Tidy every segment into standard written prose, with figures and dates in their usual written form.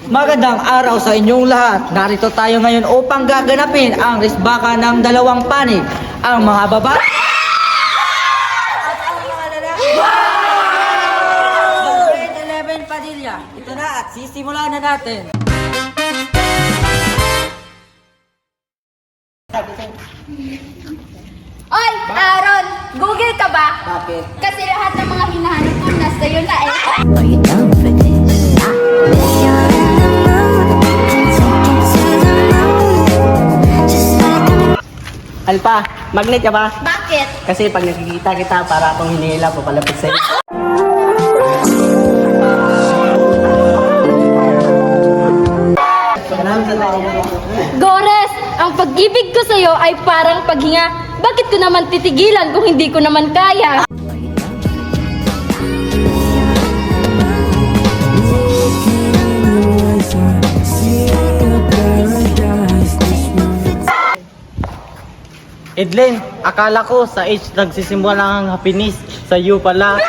Magandang araw sa inyong lahat. Narito tayo ngayon upang gaganapin ang risbaka ng dalawang panig. Ang mga babae at ang mga lalaki. Grade 11 Padilla. Ito na at sisimulan na natin. Oy, Aaron! Google ka ba? Bakit? Kasi lahat ng mga hinahanap ko nasa iyo na eh. Are you down for this? You're in the mood, take it to the moon, just like I'm Alpa, magnet ka ba? Bakit? Kasi pag nakikita kita, para akong hinihila po palapit sa'yo. Gores, ang pag-ibig ko sa iyo ay parang paghinga. Bakit ko naman titigilan kung hindi ko naman kaya? Edlen, akala ko sa H nagsisimula ang happiness. Sa U pala.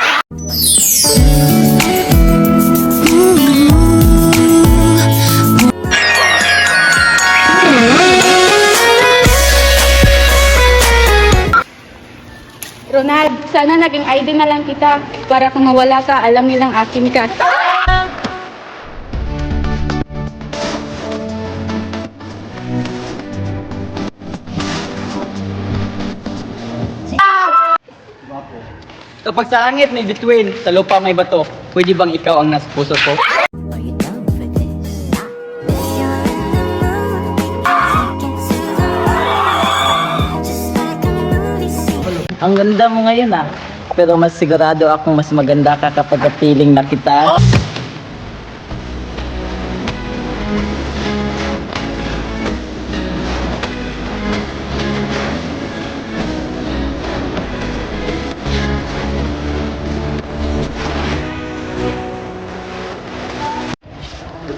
Ronald, sana naging ID na lang kita. Para kung mawala ka, alam nilang akin ka. Kapag sa langit may bituin, sa lupa may bato, pwede bang ikaw ang nasa puso ko? Are you down for this? You're in the mood, take it to the moon, just like a movie scene. Ang ganda mo ngayon ah. Pero mas sigurado akong mas maganda ka kapag kapiling na kita.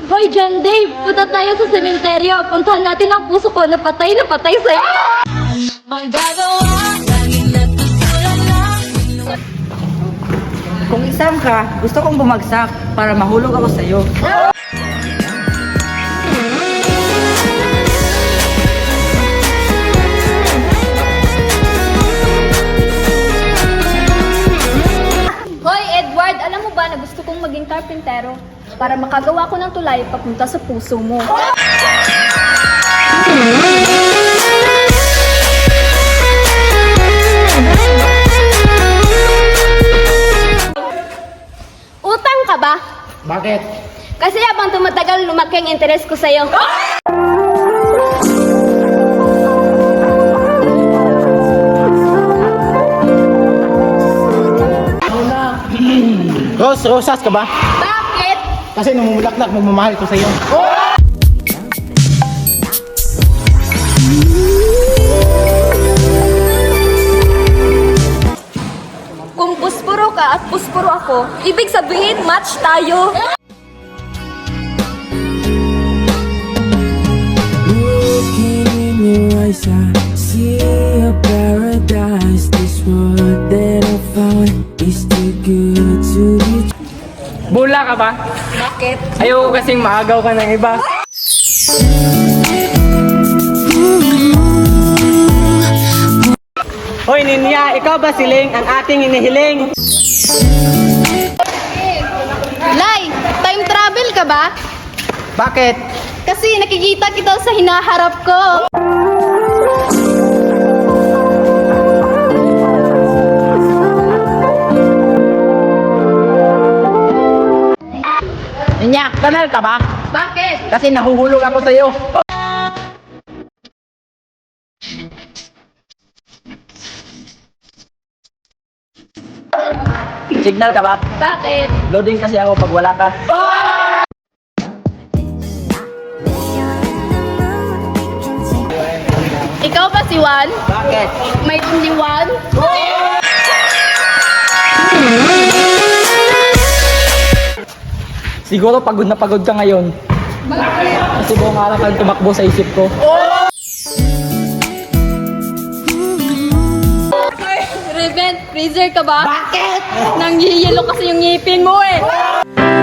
Hoy, John Dave! Punta tayo sa sementeryo. Puntahan natin ang puso ko na patay sa'yo. Kung exam ka, gusto kong bumagsak para mahulog ako sa iyo. Hoy, Edward! Alam mo ba na gusto kong maging karpintero? Para makagawa ko ng tulay papunta sa puso mo. Utang ka ba? Bakit? Kasi habang tumatagal, lumaki ang interes ko sa'yo. Rosas ka ba? Bakit? Kasi namumulaklak, magmamahal ko sa'yo. Kung puspuro ka at puspuro ako, ibig sabihin match tayo. Looking in your eyes, I see a paradise. This world that I found is too good to be true. Bula ka ba? Bakit? Ayoko kasing maagaw ka ng iba. Hoy Ninya, ikaw ba siling ang ating inihiling? Lai, time travel ka ba? Bakit? Kasi nakikita kita sa hinaharap ko. Ninya, kanal ka ba? Bakit? Kasi nahuhulog ako sa'yo. Signal ka ba? Bakit? Loading kasi ako pag wala ka. Ikaw ba si Juan? Bakit? May only one? Siguro pagod na pagod ka ngayon. Bakit? Kasi buong araw kang tumakbo sa isip ko. Reven, freezer ka ba? Bakit? Nanghihilo kasi yung ngipin mo eh.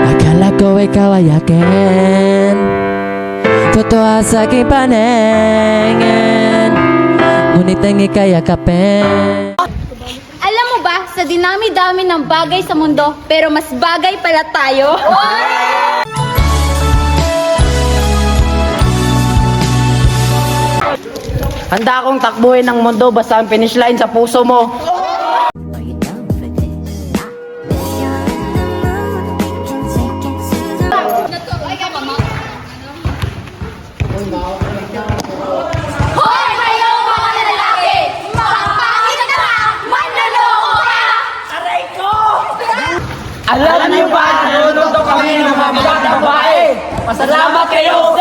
Akala ko ikaw ay akin, sa aking paningin, ngunit ang ika'y yakapin. Alam mo ba, sa dinami-dami ng bagay sa mundo, pero mas bagay pala tayo. Handa akong takbuhin ng mundo basta ang finish line sa puso mo. Are you down for this? If you're in the mood, we can take it to the Hoy, kayo mga lalaki! Makapangit ka! Manloloko ka! Alam niyo ba, nanonood kami ng mga babae. Pasalamat kayo.